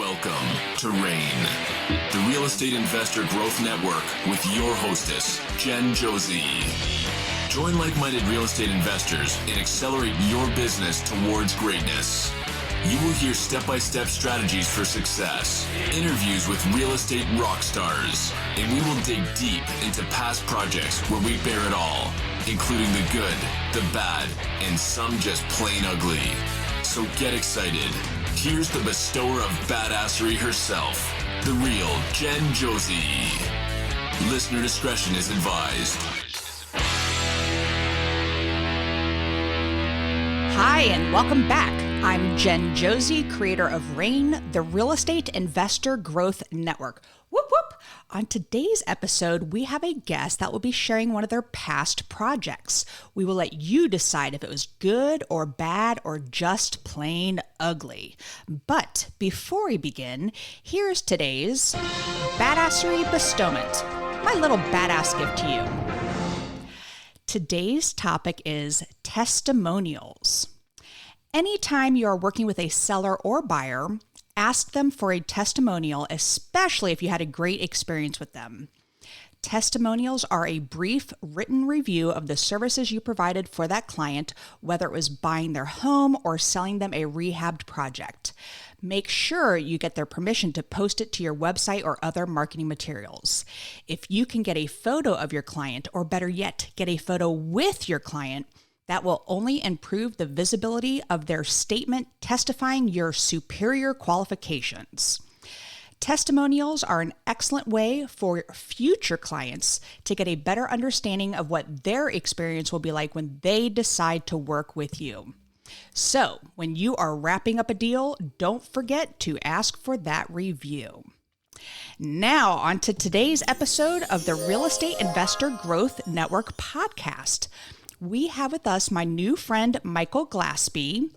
Welcome to RAIN, the Real Estate Investor Growth Network with your hostess, Jen Josie. Join like-minded real estate investors and accelerate your business towards greatness. You will hear step-by-step strategies for success, interviews with real estate rock stars, and we will dig deep into past projects where we bear it all, including the good, the bad, and some just plain ugly. So get excited. Here's the bestower of badassery herself, the real Jen Josie. Listener discretion is advised. Hi, and welcome back. I'm Jen Josie, creator of RAIN, the Real Estate Investor Growth Network. Whoop, whoop. On today's episode, we have a guest that will be sharing one of their past projects. We will let you decide if it was good or bad or just plain ugly. But before we begin, here's today's badassery bestowment, my little badass gift to you. Today's topic is testimonials. Anytime you are working with a seller or buyer, ask them for a testimonial, especially if you had a great experience with them. Testimonials are a brief written review of the services you provided for that client, whether it was buying their home or selling them a rehabbed project. Make sure you get their permission to post it to your website or other marketing materials. If you can get a photo of your client, or better yet, get a photo with your client, that will only improve the visibility of their statement testifying your superior qualifications. Testimonials are an excellent way for future clients to get a better understanding of what their experience will be like when they decide to work with you. So, when you are wrapping up a deal, don't forget to ask for that review. Now, on to today's episode of the Real Estate Investor Growth Network podcast. We have with us my new friend, Michael Glaspie.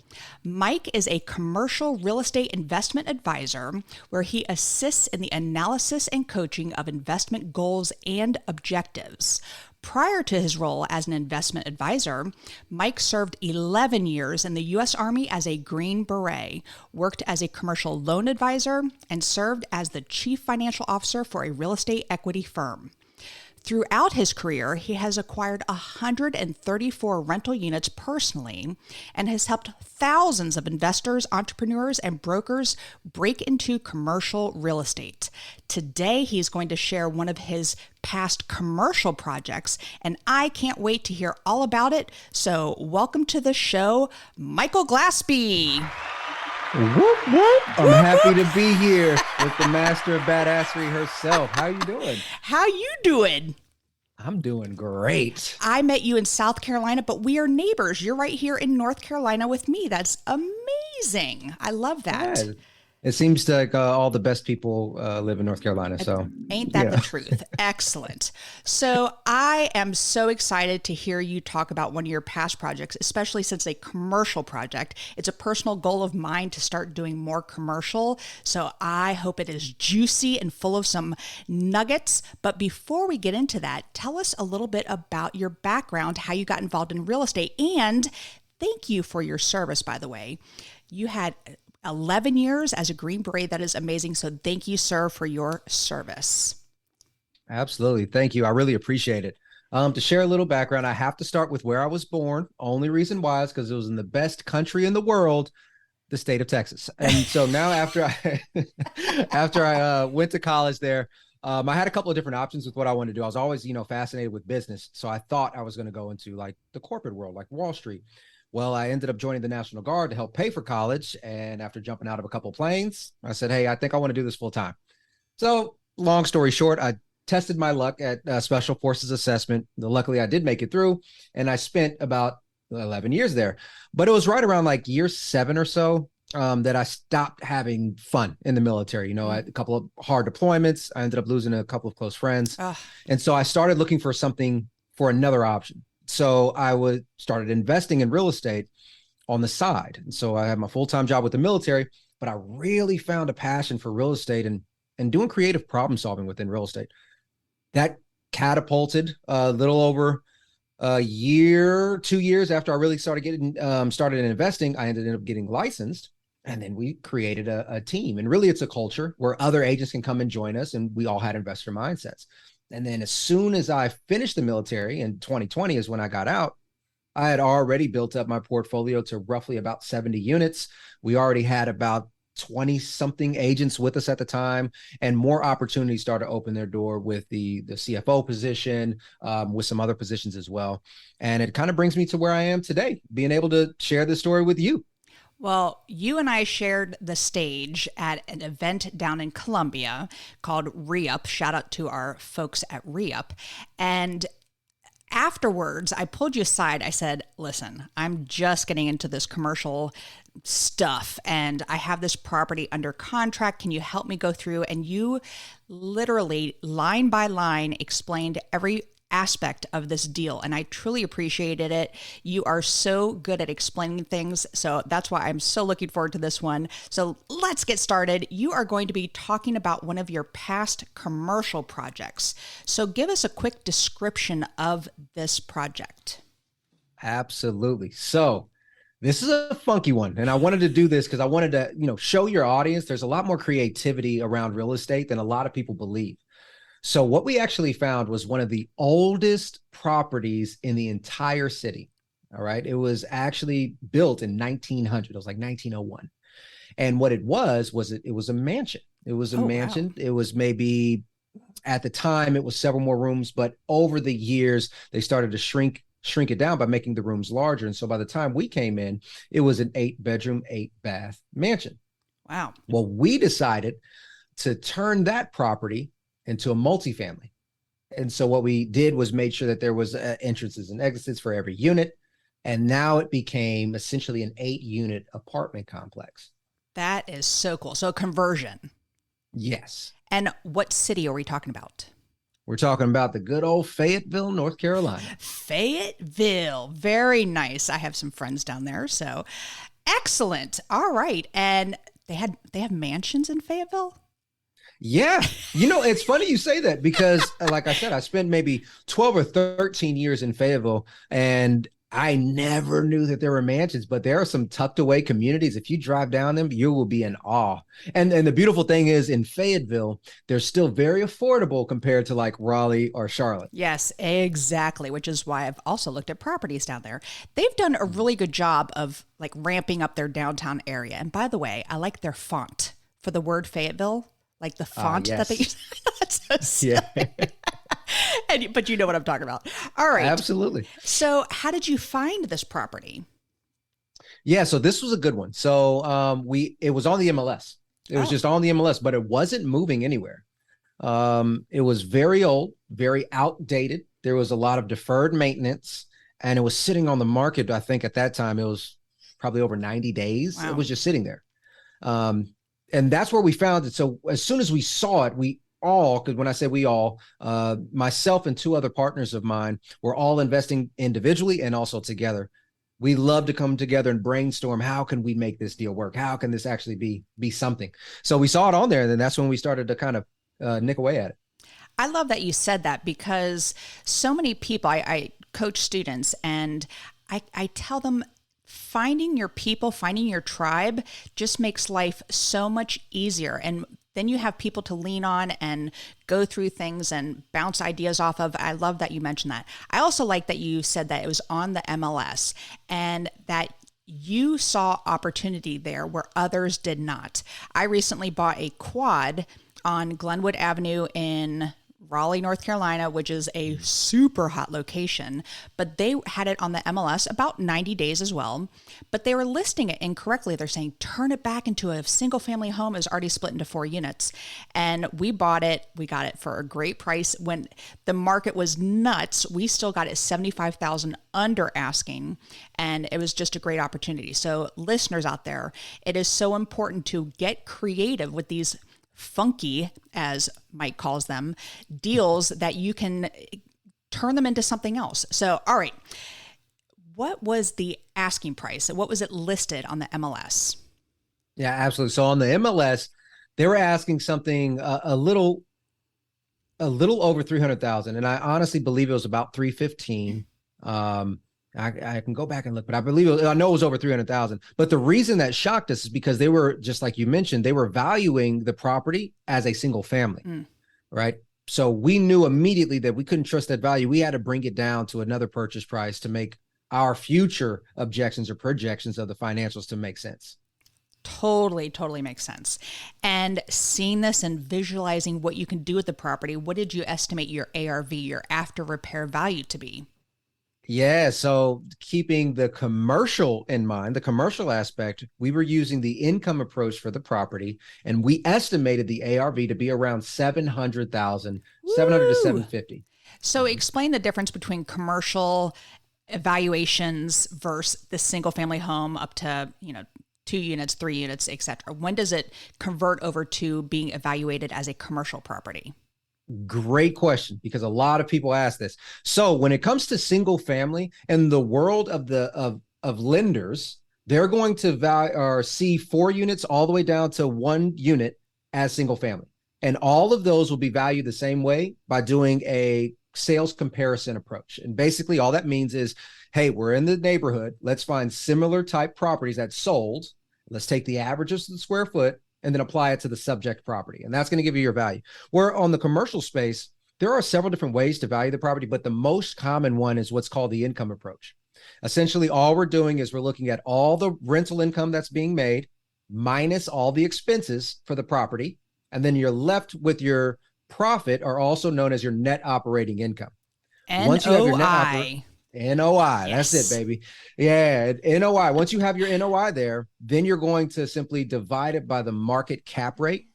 Mike is a commercial real estate investment advisor where he assists in the analysis and coaching of investment goals and objectives. Prior to his role as an investment advisor, Mike served 11 years in the U.S. Army as a Green Beret, worked as a commercial loan advisor, and served as the chief financial officer for a real estate equity firm. Throughout his career, he has acquired 134 rental units personally and has helped thousands of investors, entrepreneurs, and brokers break into commercial real estate. Today, he's going to share one of his past commercial projects, and I can't wait to hear all about it. So welcome to the show, Michael Glaspie. Whoop, whoop. I'm happy to be here with the master of badassery herself. How you doing? How you doing? I'm doing great. I met you in South Carolina, but we are neighbors. You're right here in North Carolina with me. That's amazing. I love that. Yeah. It seems like all the best people live in North Carolina. So ain't that the truth? Excellent. So I am so excited to hear you talk about one of your past projects, especially since a commercial project. It's a personal goal of mine to start doing more commercial. So I hope it is juicy and full of some nuggets. But before we get into that, tell us a little bit about your background, how you got involved in real estate, and thank you for your service, by the way. You had 11 years as a Green Beret. That is amazing. So thank you, sir, for your service. Absolutely. Thank you. I really appreciate it. To share a little background, I have to start with where I was born. Only reason why is because it was in the best country in the world, the state of Texas. And so now after I went to college there, I had a couple of different options with what I wanted to do. I was always, fascinated with business. So I thought I was going to go into like the corporate world, like Wall Street. Well, I ended up joining the National Guard to help pay for college. And after jumping out of a couple of planes, I said, hey, I think I want to do this full time. So long story short, I tested my luck at Special Forces Assessment. Luckily, I did make it through. And I spent about 11 years there. But it was right around like year 7 or so that I stopped having fun in the military. I had a couple of hard deployments. I ended up losing a couple of close friends. And so I started looking for another option. So I started investing in real estate on the side. And so I had my full-time job with the military, but I really found a passion for real estate and doing creative problem solving within real estate. That catapulted a little over a year, 2 years after I really started in investing. I ended up getting licensed. And then we created a team. And really, it's a culture where other agents can come and join us. And we all had investor mindsets. And then as soon as I finished the military in 2020 is when I got out, I had already built up my portfolio to roughly about 70 units. We already had about 20 something agents with us at the time, and more opportunities started to open their door with the CFO position, with some other positions as well. And it kind of brings me to where I am today, being able to share this story with you. Well, you and I shared the stage at an event down in Columbia called Re-Up. Shout out to our folks at Re-Up. And afterwards, I pulled you aside. I said, listen, I'm just getting into this commercial stuff and I have this property under contract. Can you help me go through? And you literally line by line explained every aspect of this deal. And I truly appreciated it. You are so good at explaining things. So that's why I'm so looking forward to this one. So let's get started. You are going to be talking about one of your past commercial projects. So give us a quick description of this project. Absolutely. So this is a funky one. And I wanted to do this because I wanted to, show your audience there's a lot more creativity around real estate than a lot of people believe. So what we actually found was one of the oldest properties in the entire city. All right. It was actually built in 1900. It was like 1901. And what it was it was a mansion. It was a mansion. Wow. It was maybe at the time it was several more rooms, but over the years they started to shrink it down by making the rooms larger. And so by the time we came in, it was an 8-bedroom, 8-bath mansion. Wow. Well, we decided to turn that property into a multifamily. And so what we did was made sure that there was entrances and exits for every unit. And now it became essentially an 8-unit apartment complex. That is so cool. So conversion. Yes. And what city are we talking about? We're talking about the good old Fayetteville, North Carolina. Fayetteville. Very nice. I have some friends down there. So excellent. All right. And they have mansions in Fayetteville? Yeah. It's funny you say that because like I said, I spent maybe 12 or 13 years in Fayetteville and I never knew that there were mansions, but there are some tucked away communities. If you drive down them, you will be in awe. And the beautiful thing is in Fayetteville, they're still very affordable compared to like Raleigh or Charlotte. Yes, exactly. Which is why I've also looked at properties down there. They've done a really good job of like ramping up their downtown area. And by the way, I like their font for the word Fayetteville. Like the font yes. that they use. That's so yeah. But you know what I'm talking about. All right. Absolutely. So how did you find this property? Yeah. So this was a good one. So it was on the MLS. It was just on the MLS, but it wasn't moving anywhere. It was very old, very outdated. There was a lot of deferred maintenance and it was sitting on the market. I think at that time it was probably over 90 days. Wow. It was just sitting there. And that's where we found it. So as soon as we saw it, because when I say we all, myself and 2 other partners of mine were all investing individually and also together. We love to come together and brainstorm. How can we make this deal work? How can this actually be something? So we saw it on there, and then that's when we started to kind of nick away at it. I love that you said that because so many people, I coach students and I tell them, finding your people, finding your tribe just makes life so much easier. And then you have people to lean on and go through things and bounce ideas off of. I love that you mentioned that. I also like that you said that it was on the MLS and that you saw opportunity there where others did not. I recently bought a quad on Glenwood Avenue in Raleigh, North Carolina, which is a super hot location, but they had it on the MLS about 90 days as well, but they were listing it incorrectly. They're saying, turn it back into a single family home. It was already split into 4 units. And we bought it. We got it for a great price. When the market was nuts, we still got it $75,000 under asking. And it was just a great opportunity. So listeners out there, it is so important to get creative with these funky, as Mike calls them, deals that you can turn them into something else. So, all right. What was the asking price? What was it listed on the MLS? Yeah, absolutely. So on the MLS, they were asking something a little over 300,000. And I honestly believe it was about 315. I can go back and look, but I know it was over 300,000. But the reason that shocked us is because they were, just like you mentioned, they were valuing the property as a single family, right? So we knew immediately that we couldn't trust that value. We had to bring it down to another purchase price to make our future objections or projections of the financials to make sense. Totally makes sense. And seeing this and visualizing what you can do with the property, what did you estimate your ARV, your after repair value, to be? Yeah, so keeping the commercial in mind, the commercial aspect, we were using the income approach for the property, and we estimated the ARV to be around 700,000, 700 to 750. So explain the difference between commercial evaluations versus the single family home up to, 2 units, 3 units, etc. When does it convert over to being evaluated as a commercial property? Great question, because a lot of people ask this. So when it comes to single family, in the world of lenders, they're going to value or see 4 units all the way down to 1 unit as single family. And all of those will be valued the same way by doing a sales comparison approach. And basically all that means is, hey, we're in the neighborhood. Let's find similar type properties that sold. Let's take the averages of the square foot and then apply it to the subject property. And that's going to give you your value. Where on the commercial space, there are several different ways to value the property, but the most common one is what's called the income approach. Essentially, all we're doing is we're looking at all the rental income that's being made minus all the expenses for the property. And then you're left with your profit, are also known as your net operating income. Once you have your NOI, yes. That's it, baby. Yeah, NOI. Once you have your NOI there, then you're going to simply divide it by the market cap rate.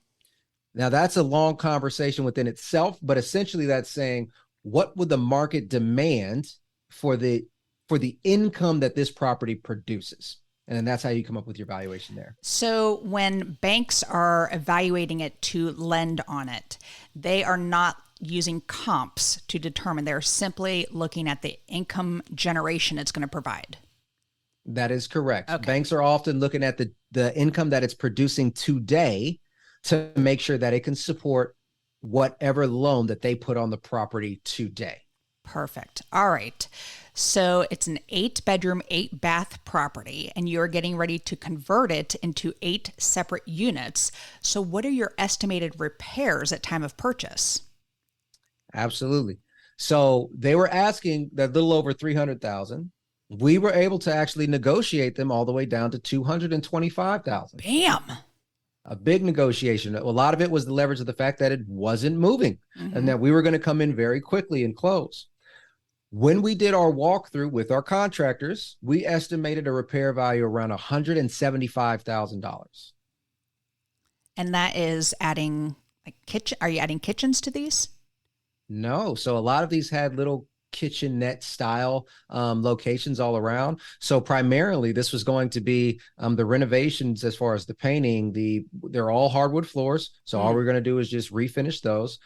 Now, that's a long conversation within itself, but essentially that's saying, what would the market demand for the income that this property produces? And then that's how you come up with your valuation there. So when banks are evaluating it to lend on it, they are not using comps to determine. They're simply looking at the income generation it's going to provide. That is correct. Okay. Banks are often looking at the income that it's producing today to make sure that it can support whatever loan that they put on the property today. Perfect. All right. So it's an 8-bedroom, 8-bath property, and you're getting ready to convert it into 8 separate units. So what are your estimated repairs at time of purchase? Absolutely. So they were asking that little over 300,000. We were able to actually negotiate them all the way down to 225,000. Bam. A big negotiation. A lot of it was the leverage of the fact that it wasn't moving and that we were going to come in very quickly and close. When we did our walkthrough with our contractors, we estimated a repair value around $175,000. And that is adding kitchen. Are you adding kitchens to these? No. So a lot of these had little kitchenette style locations all around. So primarily this was going to be the renovations as far as the painting. They're all hardwood floors. So all we're going to do is just refinish those.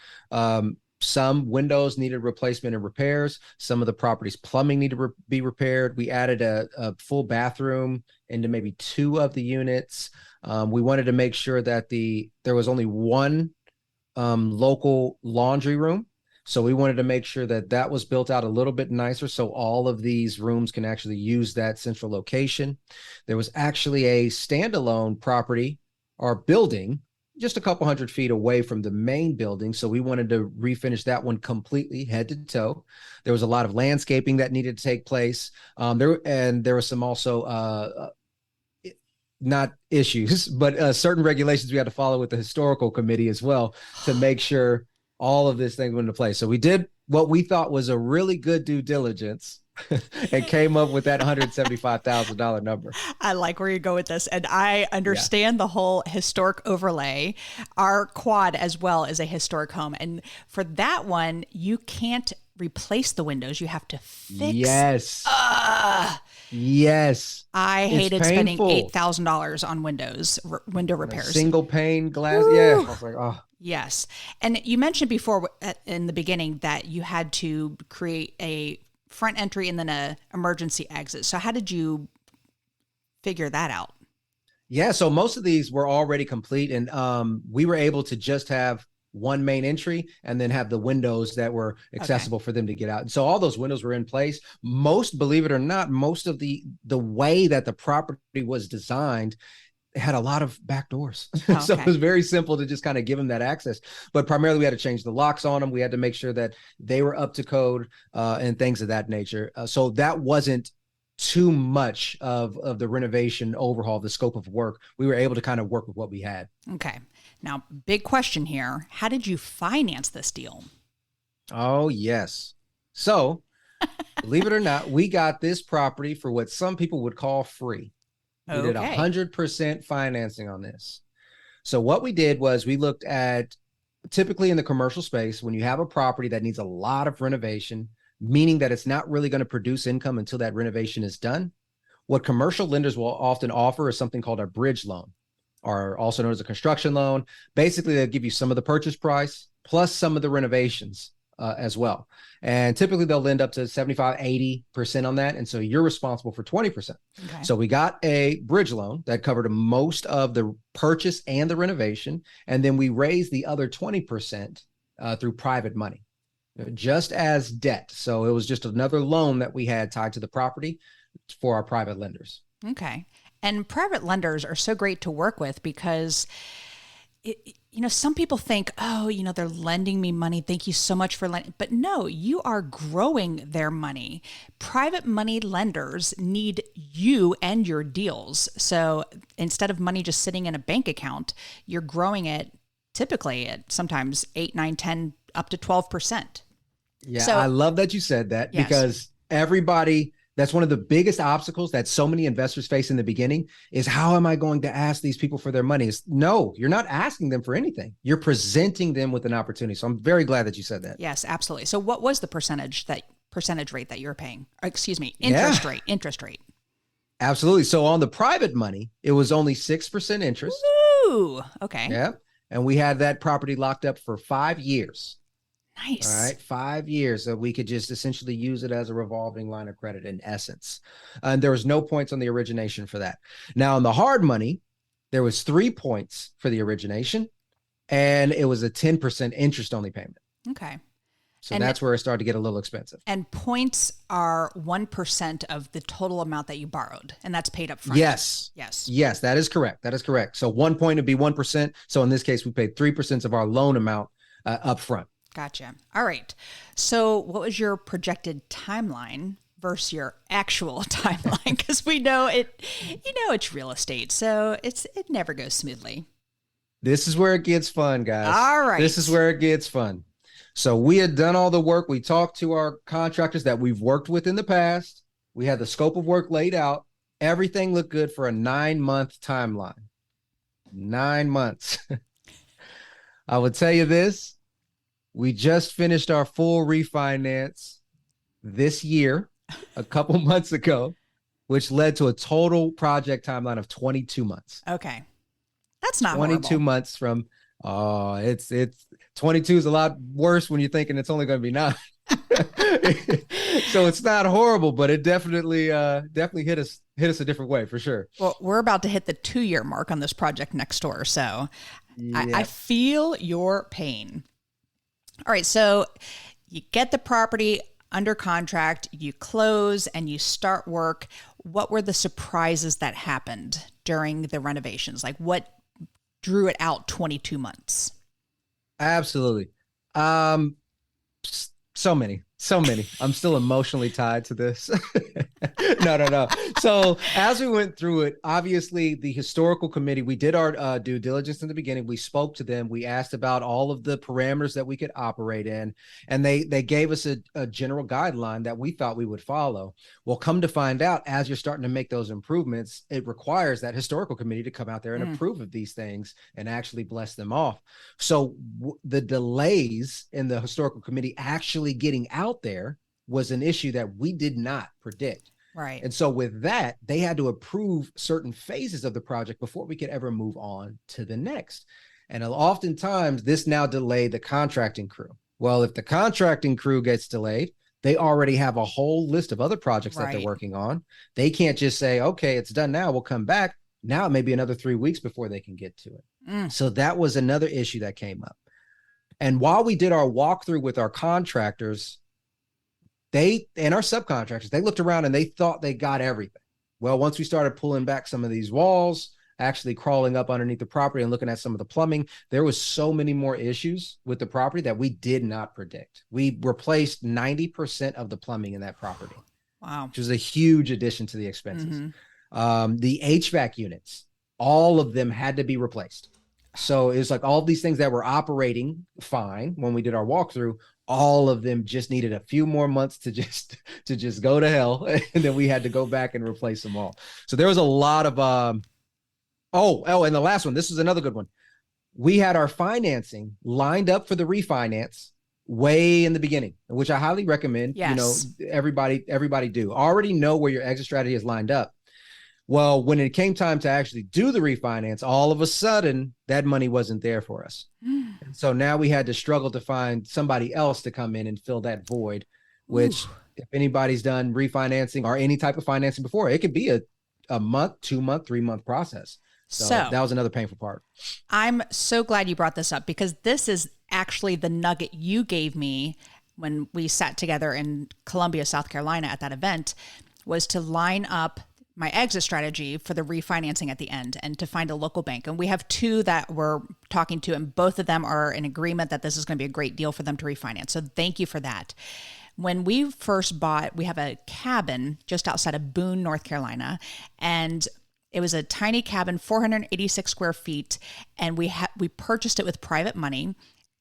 Some windows needed replacement and repairs. Some of the property's plumbing needed to be repaired. We added a full bathroom into maybe 2 of the units. We wanted to make sure that there was only 1 local laundry room. So we wanted to make sure that was built out a little bit nicer so all of these rooms can actually use that central location. There was actually a standalone property or building just a couple hundred feet away from the main building. So we wanted to refinish that one completely head to toe. There was a lot of landscaping that needed to take place. There was some also not issues, but certain regulations we had to follow with the historical committee as well to make sure all of this thing went into place. So we did what we thought was a really good due diligence and came up with that $175,000 number. I like where you go with this. And I understand the whole historic overlay. Our quad as well is a historic home. And for that one, you can't replace the windows. You have to fix. Yes. Yes. I hated spending $8,000 on window repairs. Single pane glass. Woo. Yeah. I was like, oh. Yes. And you mentioned before in the beginning that you had to create a front entry and then a emergency exit. So how did you figure that out? Yeah. So most of these were already complete and we were able to just have one main entry and then have the windows that were accessible for them to get out. And so all those windows were in place. Most, believe it or not, most of the way that the property was designed had a lot of back doors. Okay. So it was very simple to just kind of give them that access. But primarily we had to change the locks on them. We had to make sure that they were up to code and things of that nature. So that wasn't too much of the renovation overhaul, the scope of work. We were able to kind of work with what we had. Okay. Now, big question here. How did you finance this deal? Oh, yes. So believe it or not, we got this property for what some people would call free. We did 100% financing on this. So what we did was we looked at, typically in the commercial space, when you have a property that needs a lot of renovation, meaning that it's not really going to produce income until that renovation is done, what commercial lenders will often offer is something called a bridge loan, or also known as a construction loan. Basically, they'll give you some of the purchase price plus some of the renovations as well. And typically they'll lend up to 75, 80% on that. And so you're responsible for 20%. Okay. So we got a bridge loan that covered most of the purchase and the renovation. And then we raised the other 20% through private money, just as debt. So it was just another loan that we had tied to the property for our private lenders. Okay. And private lenders are so great to work with because some people think, oh, they're lending me money. Thank you so much for lending. But no, you are growing their money. Private money lenders need you and your deals. So instead of money just sitting in a bank account, you're growing it typically at sometimes 8, 9, 10, up to 12%. Yeah, so, I love that you said that because everybody, that's one of the biggest obstacles that so many investors face in the beginning is, how am I going to ask these people for their money? No, you're not asking them for anything. You're presenting them with an opportunity. So I'm very glad that you said that. Yes, absolutely. So what was the percentage rate that you're paying? Excuse me, interest rate. Absolutely. So on the private money, it was only 6% interest. Ooh, okay. Yeah. And we had that property locked up for 5 years. Nice. All right. 5 years. So we could just essentially use it as a revolving line of credit in essence. And there was no points on the origination for that. Now, on the hard money, there was 3 points for the origination, and it was a 10% interest only payment. Okay. So that's where it started to get a little expensive. And points are 1% of the total amount that you borrowed, and that's paid up front. Yes. Yes, that is correct. That is correct. So 1 point would be 1%. So in this case, we paid 3% of our loan amount up front. Gotcha. All right. So what was your projected timeline versus your actual timeline? Because we know it's real estate, so it never goes smoothly. This is where it gets fun, guys. All right. This is where it gets fun. So we had done all the work. We talked to our contractors that we've worked with in the past. We had the scope of work laid out. Everything looked good for a 9-month timeline. 9 months. I would tell you this. We just finished our full refinance this year, a couple months ago, which led to a total project timeline of 22 months. Okay. That's not 22 horrible. months from, it's 22 is a lot worse when you're thinking it's only going to be 9. So it's not horrible, but it definitely hit us a different way for sure. Well, we're about to hit the 2-year mark on this project next door. So I feel your pain. All right. So you get the property under contract, you close and you start work. What were the surprises that happened during the renovations? Like what drew it out 22 months? Absolutely. So many. I'm still emotionally tied to this. No. So as we went through it, obviously the historical committee, we did our due diligence in the beginning. We spoke to them. We asked about all of the parameters that we could operate in, and they gave us a general guideline that we thought we would follow. Well, come to find out, as you're starting to make those improvements, it requires that historical committee to come out there and approve of these things and actually bless them off. So the delays in the historical committee actually getting out there was an issue that we did not predict. Right. And so with that, they had to approve certain phases of the project before we could ever move on to the next. And oftentimes this now delayed the contracting crew. Well, if the contracting crew gets delayed, they already have a whole list of other projects that they're working on. They can't just say, okay, it's done now, we'll come back. Now it may be another 3 weeks before they can get to it. So that was another issue that came up. And while we did our walkthrough with our contractors, they and our subcontractors, they looked around and they thought they got everything. Well, once we started pulling back some of these walls, actually crawling up underneath the property and looking at some of the plumbing, there was so many more issues with the property that we did not predict. We replaced 90% of the plumbing in that property. Wow. Which was a huge addition to the expenses. The HVAC units, all of them had to be replaced. So it's like all these things that were operating fine when we did our walkthrough, all of them just needed a few more months to just go to hell. And then we had to go back and replace them all. So there was a lot of, and the last one, this is another good one. We had our financing lined up for the refinance way in the beginning, which I highly recommend. Yes. Everybody do. Already know where your exit strategy is lined up. Well, when it came time to actually do the refinance, all of a sudden that money wasn't there for us. And so now we had to struggle to find somebody else to come in and fill that void, which if anybody's done refinancing or any type of financing before, it could be a month, 2 month, 3 month process. So that was another painful part. I'm so glad you brought this up, because this is actually the nugget you gave me when we sat together in Columbia, South Carolina at that event, was to line up my exit strategy for the refinancing at the end and to find a local bank. And we have two that we're talking to, and both of them are in agreement that this is going to be a great deal for them to refinance. So thank you for that. When we first bought, we have a cabin just outside of Boone, North Carolina, and it was a tiny cabin, 486 square feet, and we purchased it with private money,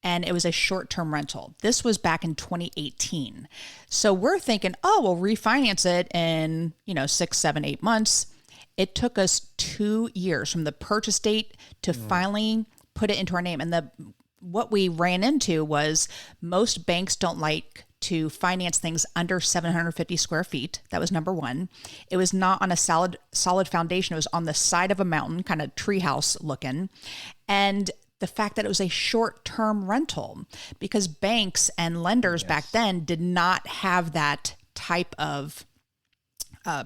and it was a short-term rental. This was back in 2018. So we're thinking, we'll refinance it in, 6, 7, 8 months. It took us 2 years from the purchase date to finally put it into our name. And what we ran into was most banks don't like to finance things under 750 square feet. That was number one. It was not on a solid foundation. It was on the side of a mountain, kind of treehouse looking. And the fact that it was a short-term rental, because banks and lenders back then did not have that type of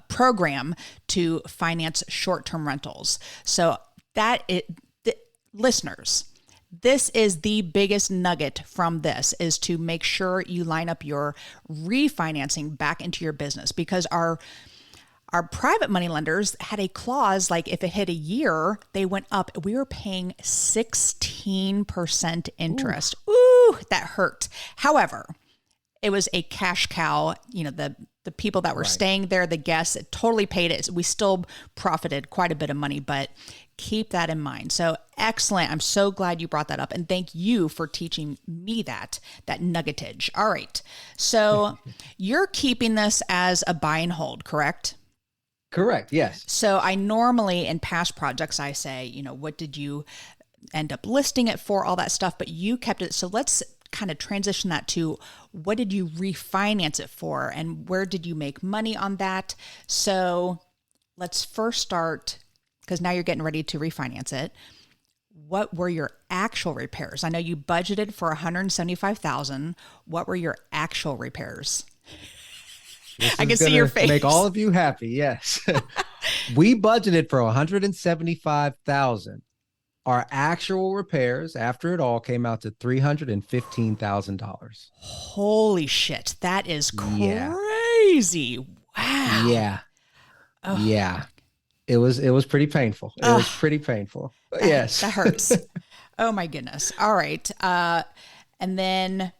program to finance short-term rentals. So listeners, this is the biggest nugget from this, is to make sure you line up your refinancing back into your business, because our private money lenders had a clause, like if it hit a year, they went up. We were paying 16% interest. Ooh, that hurt. However, it was a cash cow. The people that were staying there, the guests, it totally paid it. We still profited quite a bit of money, but keep that in mind. So excellent. I'm so glad you brought that up. And thank you for teaching me that nuggetage. All right. So you're keeping this as a buy and hold, correct? Correct. Yes. So I normally, in past projects, I say, what did you end up listing it for, all that stuff, but you kept it. So let's kind of transition that to, what did you refinance it for, and where did you make money on that? So let's first start, because now you're getting ready to refinance it. What were your actual repairs? I know you budgeted for $175,000. What were your actual repairs? I can see your face. Make all of you happy. Yes. We budgeted for $175,000. Our actual repairs after it all came out to $315,000. Holy shit. That is crazy. Wow. Yeah. Oh. Yeah. It was pretty painful. It was pretty painful. Yes. That hurts. Oh my goodness. All right. And then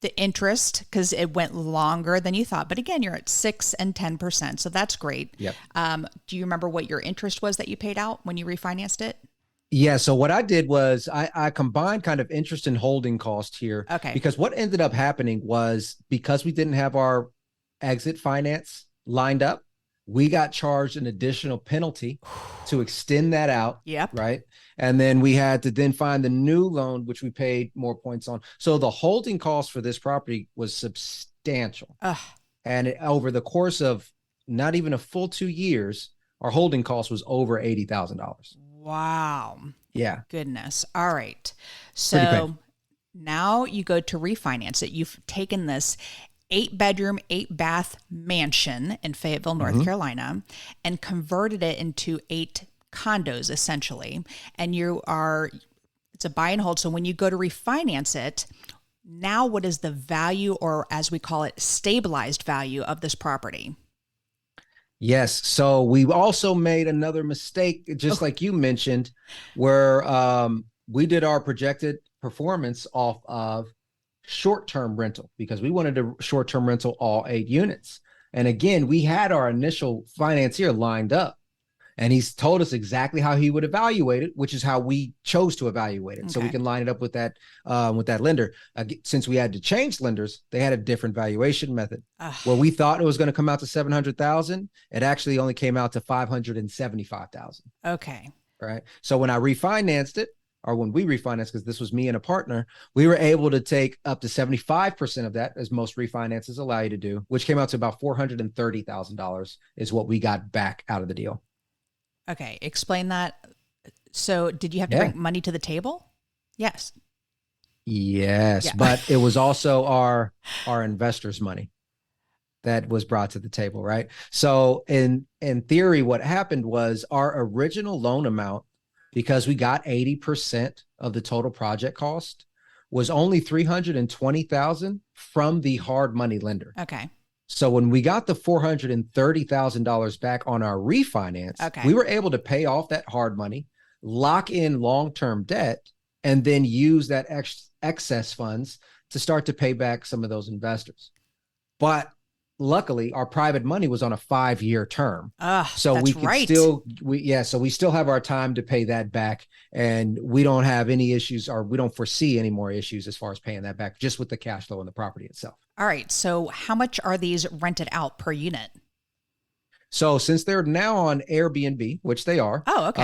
the interest, because it went longer than you thought. But again, you're at 6 and 10%. So that's great. Yep. Do you remember what your interest was that you paid out when you refinanced it? Yeah. So what I did was I combined kind of interest and holding cost here. Okay. Because what ended up happening was, because we didn't have our exit finance lined up, we got charged an additional penalty to extend that out. Yep. Right. And then we had to then find the new loan, which we paid more points on. So the holding cost for this property was substantial. And over the course of not even a full 2 years, our holding cost was over $80,000. Wow. Yeah. Goodness. All right. So now you go to refinance it. You've taken this 8-bedroom, 8-bath mansion in Fayetteville, North Carolina, and converted it into 8 condos, essentially. And It's a buy and hold. So when you go to refinance it, now what is the value, or as we call it, stabilized value of this property? Yes. So we also made another mistake, just like you mentioned, where we did our projected performance off of short-term rental because we wanted to short-term rental all 8 units. And again, we had our initial financier lined up, and he's told us exactly how he would evaluate it, which is how we chose to evaluate it. Okay. So we can line it up with that lender. Since we had to change lenders, they had a different valuation method. Where we thought it was going to come out to $700,000, it actually only came out to $575,000. Okay. Right. So when I refinanced it, or when we refinanced, because this was me and a partner, we were able to take up to 75% of that, as most refinances allow you to do, which came out to about $430,000 is what we got back out of the deal. Okay. Explain that. So did you have to bring money to the table? Yes. Yes. Yeah. But it was also our investors' money that was brought to the table. Right. So in theory, what happened was our original loan amount, because we got 80% of the total project cost, was only $320,000 from the hard money lender. Okay. So when we got the $430,000 back on our refinance, we were able to pay off that hard money, lock in long-term debt, and then use that excess funds to start to pay back some of those investors. But luckily, our private money was on a 5-year term. So we could so we still have our time to pay that back, and we don't have any issues, or we don't foresee any more issues as far as paying that back, just with the cash flow on the property itself. All right. So how much are these rented out per unit? So since they're now on Airbnb, which they are. Oh, okay.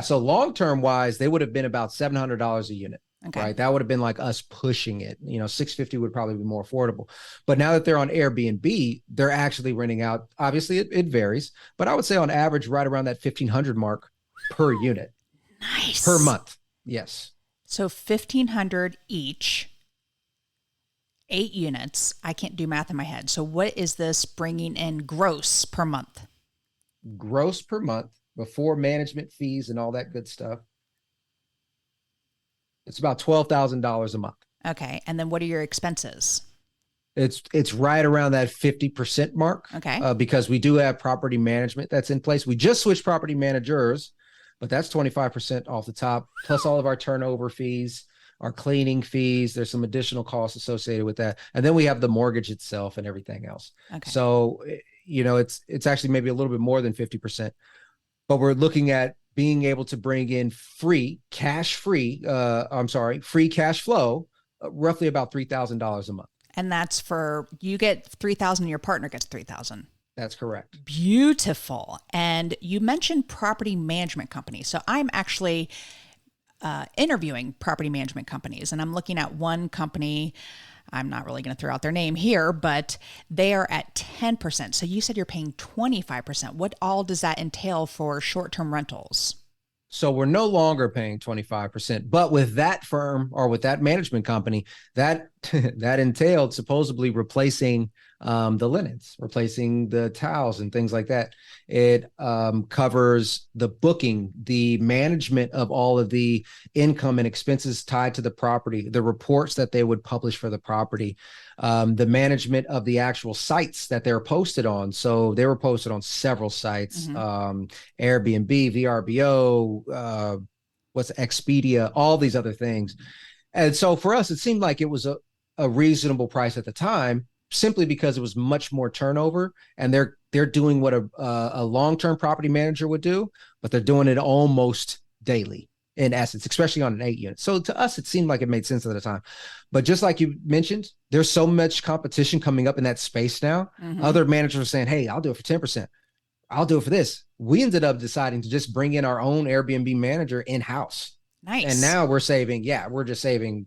So long-term wise, they would have been about $700 a unit. Okay. Right. That would have been like us pushing it. $650 would probably be more affordable. But now that they're on Airbnb, they're actually renting out. Obviously, it varies, but I would say on average, right around that $1,500 mark per unit. Nice. Per month. Yes. So $1,500 each, 8 units. I can't do math in my head. So what is this bringing in gross per month? Gross per month before management fees and all that good stuff. It's about $12,000 a month. Okay. And then what are your expenses? It's right around that 50% mark. Okay. Because we do have property management that's in place. We just switched property managers, but that's 25% off the top, plus all of our turnover fees, our cleaning fees. There's some additional costs associated with that. And then we have the mortgage itself and everything else. Okay. So, it's actually maybe a little bit more than 50%, but we're looking at being able to bring in free cash flow, roughly about $3,000 a month. And that's for, you get $3,000, your partner gets $3,000. That's correct. Beautiful. And you mentioned property management companies. So I'm actually interviewing property management companies, and I'm looking at one company. I'm not really going to throw out their name here, but they are at 10%. So you said you're paying 25%. What all does that entail for short-term rentals? So we're no longer paying 25%, but with that firm, or with that management company, that entailed supposedly replacing the linens, replacing the towels and things like that. It covers the booking, the management of all of the income and expenses tied to the property, the reports that they would publish for the property, the management of the actual sites that they're posted on. So they were posted on several sites, Airbnb, VRBO, Expedia, all these other things. And so for us, it seemed like it was a reasonable price at the time, simply because it was much more turnover, and they're doing what a long-term property manager would do, but they're doing it almost daily in essence, especially on an 8 unit. So to us, it seemed like it made sense at the time. But just like you mentioned, there's so much competition coming up in that space now. Other managers are saying, hey, I'll do it for 10%. I'll do it for this. We ended up deciding to just bring in our own Airbnb manager in-house. Nice. And now we're just saving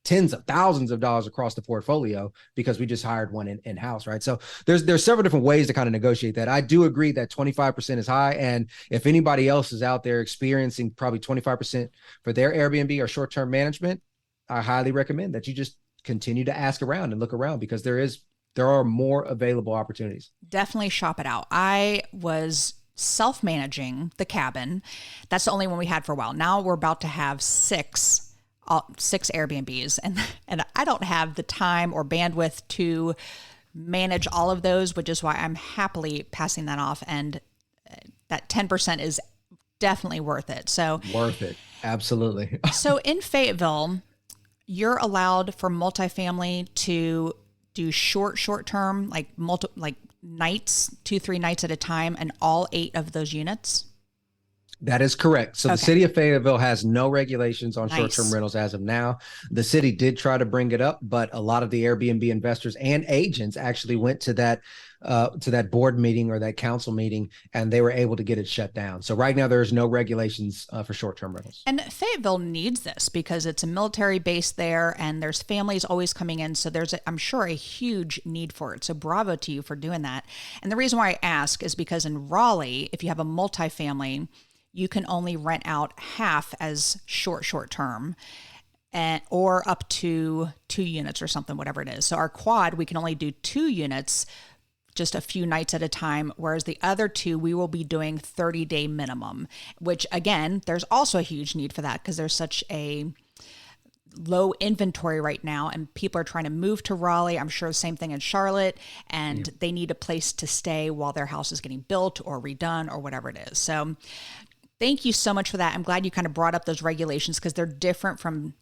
tens of thousands of dollars across the portfolio because we just hired one in-house, right? So there's several different ways to kind of negotiate that. I do agree that 25% is high. And if anybody else is out there experiencing probably 25% for their Airbnb or short-term management, I highly recommend that you just continue to ask around and look around, because there are more available opportunities. Definitely shop it out. I was self-managing the cabin. That's the only one we had for a while. Now we're about to have six Airbnbs, and I don't have the time or bandwidth to manage all of those, which is why I'm happily passing that off. And that 10% is definitely worth it. So worth it. Absolutely. So in Fayetteville, you're allowed for multifamily to do short term, like nights, 2-3 nights at a time, and all 8 of those units. That is correct. So the city of Fayetteville has no regulations on short-term rentals as of now. The city did try to bring it up, but a lot of the Airbnb investors and agents actually went to that board meeting or that council meeting, and they were able to get it shut down. So right now there's no regulations for short-term rentals. And Fayetteville needs this because it's a military base there, and there's families always coming in. So there's, I'm sure, a huge need for it. So bravo to you for doing that. And the reason why I ask is because in Raleigh, if you have a multifamily, you can only rent out half as short term, or up to 2 units or something, whatever it is. So our quad, we can only do 2 units, just a few nights at a time, whereas the other 2, we will be doing 30-day minimum, which again, there's also a huge need for that because there's such a low inventory right now, and people are trying to move to Raleigh. I'm sure the same thing in Charlotte, and they need a place to stay while their house is getting built or redone or whatever it is. So thank you so much for that. I'm glad you kind of brought up those regulations because they're different from,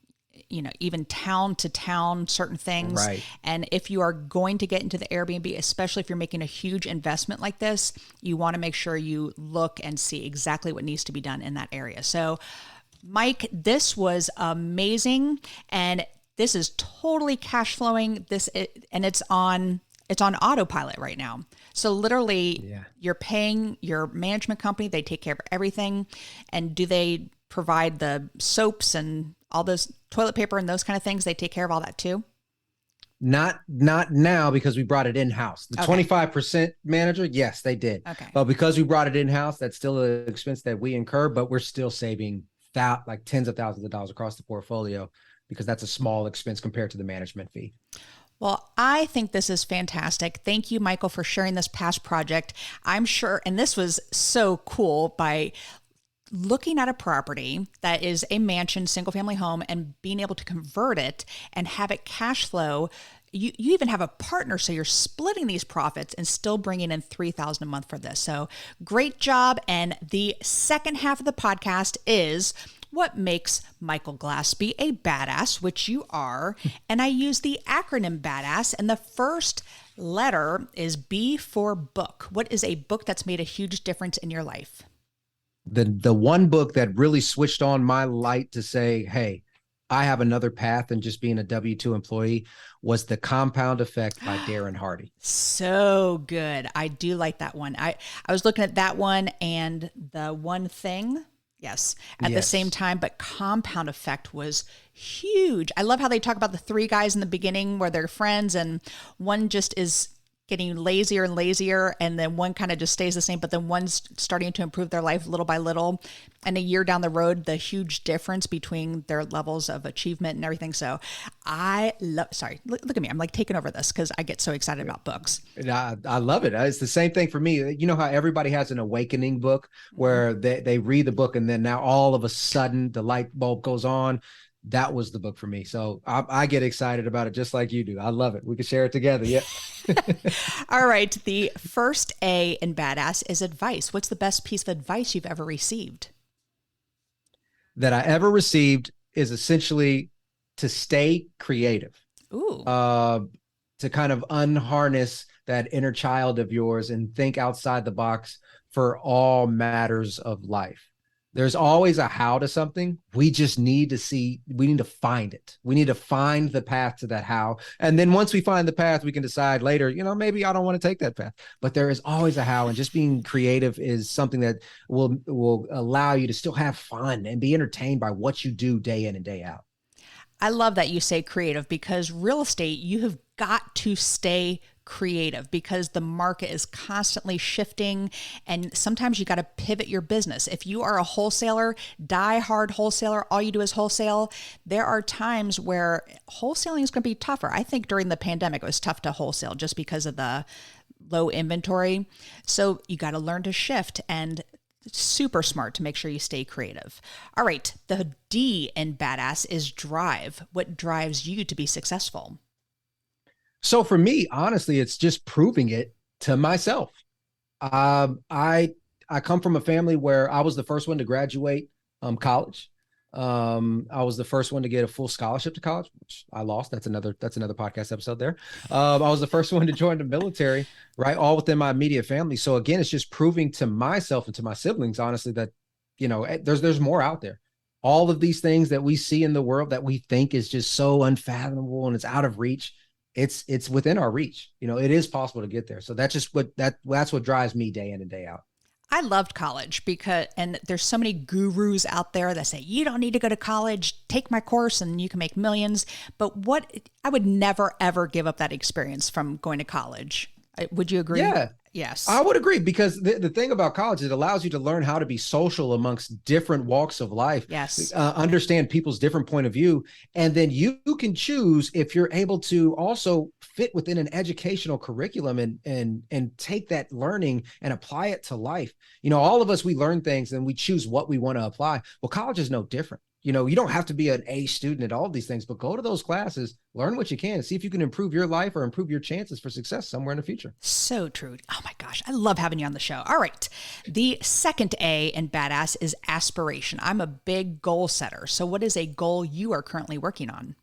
even town to town, certain things. Right. And if you are going to get into the Airbnb, especially if you're making a huge investment like this, you want to make sure you look and see exactly what needs to be done in that area. So Mike, this was amazing. And this is totally cash flowing. And it's on autopilot right now. So literally you're paying your management company. They take care of everything. And do they provide the soaps and all those toilet paper and those kind of things? They take care of all that too? Not now because we brought it in-house. The 25% manager, yes, they did. Okay. But because we brought it in-house, that's still an expense that we incur, but we're still saving like tens of thousands of dollars across the portfolio because that's a small expense compared to the management fee. Well, I think this is fantastic. Thank you, Michael, for sharing this past project. I'm sure, and this was so cool, by looking at a property that is a mansion, single family home, and being able to convert it and have it cash flow. You even have a partner, so you're splitting these profits and still bringing in $3,000 a month for this. So great job. And the second half of the podcast is what makes Michael Glaspie a badass, which you are. And I use the acronym BADASS, and the first letter is B for book. What is a book that's made a huge difference in your life? The one book that really switched on my light to say, hey, I have another path than just being a W-2 employee was The Compound Effect by Darren Hardy. So good. I do like that one. I was looking at that one and The One Thing. Yes, at the same time, but Compound Effect was huge. I love how they talk about the 3 guys in the beginning where they're friends and one just is getting lazier and lazier, and then one kind of just stays the same, but then one's starting to improve their life little by little. And a year down the road, the huge difference between their levels of achievement and everything. So look at me. I'm like taking over this because I get so excited about books. I love it. It's the same thing for me. You know how everybody has an awakening book where they read the book and then now all of a sudden the light bulb goes on. That was the book for me. So I get excited about it just like you do. I love it. We can share it together. Yeah. All right. The first A in badass is advice. What's the best piece of advice you've ever received? That I ever received is essentially to stay creative. Ooh. To kind of unharness that inner child of yours and think outside the box for all matters of life. There's always a how to something. We just need to find it. We need to find the path to that how. And then once we find the path, we can decide later, maybe I don't want to take that path, but there is always a how. And just being creative is something that will allow you to still have fun and be entertained by what you do day in and day out. I love that you say creative because real estate, you have got to stay creative because the market is constantly shifting and sometimes you got to pivot your business. If you are a wholesaler, die-hard wholesaler, all you do is wholesale, there are times where wholesaling is going to be tougher. I think during the pandemic, it was tough to wholesale just because of the low inventory. So you got to learn to shift, and super smart to make sure you stay creative. All right. The D in badass is drive. What drives you to be successful? So for me, honestly, it's just proving it to myself. I come from a family where I was the first one to graduate college. I was the first one to get a full scholarship to college, which I lost. That's another podcast episode there. I was the first one to join the military, right? All within my immediate family. So again, it's just proving to myself and to my siblings, honestly, that, there's more out there. All of these things that we see in the world that we think is just so unfathomable and it's out of reach. It's within our reach. It is possible to get there. So that's what drives me day in and day out. I loved college and there's so many gurus out there that say, you don't need to go to college, take my course and you can make millions. But I would never, ever give up that experience from going to college. Would you agree? Yeah. Yes. I would agree, because the thing about college, it allows you to learn how to be social amongst different walks of life. Yes. Understand people's different point of view. And then you can choose if you're able to also fit within an educational curriculum and take that learning and apply it to life. All of us, we learn things and we choose what we want to apply. Well, college is no different. You don't have to be an A student at all of these things, but go to those classes, learn what you can, see if you can improve your life or improve your chances for success somewhere in the future. So true. Oh my gosh. I love having you on the show. All right. The second A in badass is aspiration. I'm a big goal setter. So what is a goal you are currently working on?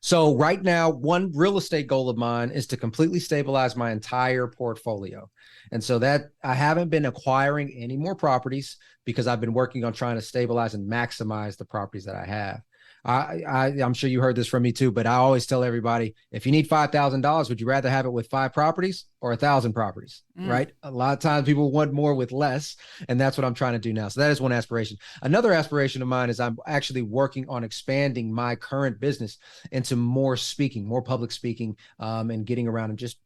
So right now, one real estate goal of mine is to completely stabilize my entire portfolio. And so that I haven't been acquiring any more properties because I've been working on trying to stabilize and maximize the properties that I have. I'm sure you heard this from me too, but I always tell everybody, if you need $5,000, would you rather have it with 5 properties or 1,000 properties, right? A lot of times people want more with less, and that's what I'm trying to do now. So that is one aspiration. Another aspiration of mine is I'm actually working on expanding my current business into more public speaking, and getting around and just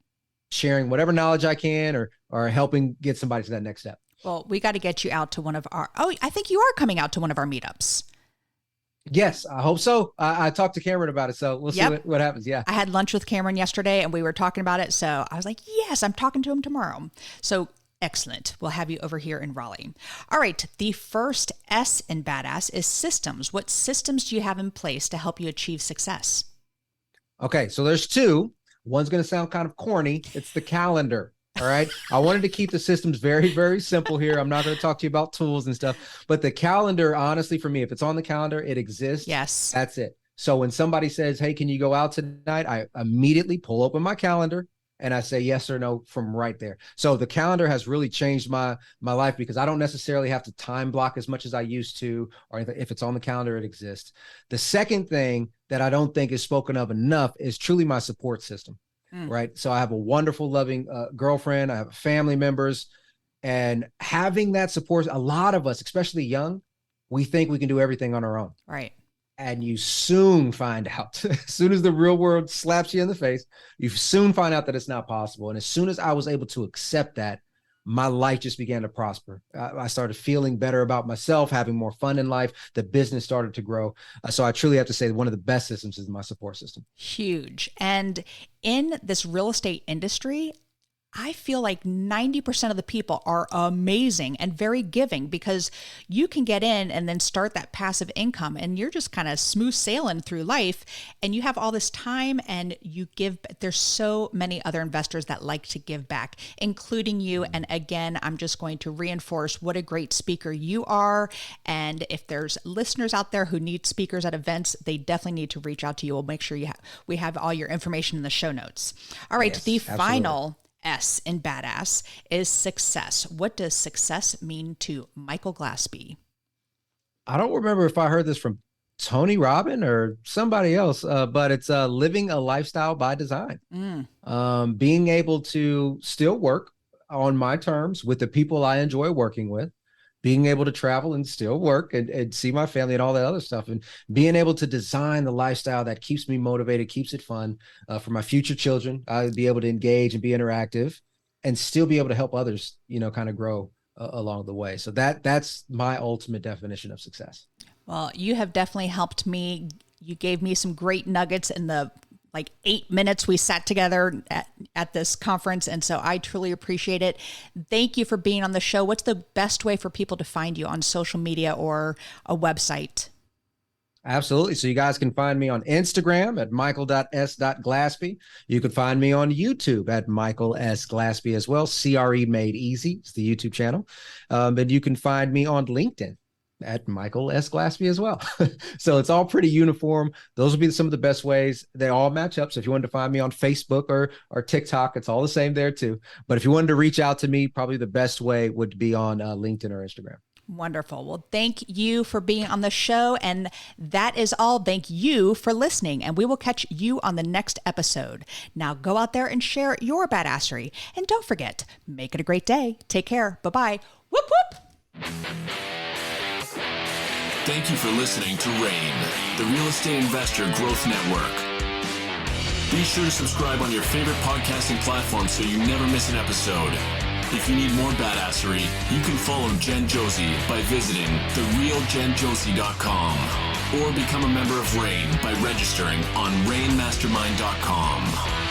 sharing whatever knowledge I can or helping get somebody to that next step. Well, we got to get you out to I think you are coming out to one of our meetups. Yes, I hope so. I talked to Cameron about it, so we'll see what happens. Yeah. I had lunch with Cameron yesterday and we were talking about it. So I was like, yes, I'm talking to him tomorrow. So excellent. We'll have you over here in Raleigh. All right. The first S in badass is systems. What systems do you have in place to help you achieve success? Okay. So there's 2. One's going to sound kind of corny. It's the calendar. All right. I wanted to keep the systems very, very simple here. I'm not going to talk to you about tools and stuff, but the calendar, honestly, for me, if it's on the calendar, it exists. Yes. That's it. So when somebody says, hey, can you go out tonight? I immediately pull open my calendar and I say yes or no from right there. So the calendar has really changed my life because I don't necessarily have to time block as much as I used to, or if it's on the calendar, it exists. The second thing that I don't think is spoken of enough is truly my support system. Right. So I have a wonderful, loving girlfriend. I have family members, and having that support. A lot of us, especially young, we think we can do everything on our own. Right. And you soon find out, as soon as the real world slaps you in the face, you soon find out that it's not possible. And as soon as I was able to accept that, my life just began to prosper. I started feeling better about myself, having more fun in life. The business started to grow. So I truly have to say one of the best systems is my support system. Huge. And in this real estate industry, I feel like 90% of the people are amazing and very giving, because you can get in and then start that passive income and you're just kind of smooth sailing through life and you have all this time and you give. There's so many other investors that like to give back, including you. And again, I'm just going to reinforce what a great speaker you are. And if there's listeners out there who need speakers at events, they definitely need to reach out to you. We'll make sure we have all your information in the show notes. All right. Yes, the absolutely. Final S in badass is success. What does success mean to Michael Glaspie? I don't remember if I heard this from Tony Robbins or somebody else, but it's living a lifestyle by design. Being able to still work on my terms with the people I enjoy working with, being able to travel and still work and see my family and all that other stuff, and being able to design the lifestyle that keeps me motivated, keeps it fun for my future children. I'd be able to engage and be interactive and still be able to help others, kind of grow along the way. So that's my ultimate definition of success. Well, you have definitely helped me. You gave me some great nuggets in the like 8 minutes we sat together at this conference. And so I truly appreciate it. Thank you for being on the show. What's the best way for people to find you on social media or a website? Absolutely. So you guys can find me on Instagram at michael.s.glaspie. You can find me on YouTube at Michael S. Glaspie as well. CRE Made Easy. It's the YouTube channel. And you can find me on LinkedIn at Michael S. Glaspie as well. So it's all pretty uniform. Those would be some of the best ways. They all match up. So if you wanted to find me on Facebook or TikTok, it's all the same there too. But if you wanted to reach out to me, probably the best way would be on LinkedIn or Instagram. Wonderful. Well, thank you for being on the show. And that is all. Thank you for listening. And we will catch you on the next episode. Now go out there and share your badassery. And don't forget, make it a great day. Take care. Bye-bye. Whoop, whoop. Thank you for listening to RAIN, the Real Estate Investor Growth Network. Be sure to subscribe on your favorite podcasting platform so you never miss an episode. If you need more badassery, you can follow Jen Josie by visiting therealjenjosie.com or become a member of RAIN by registering on rainmastermind.com.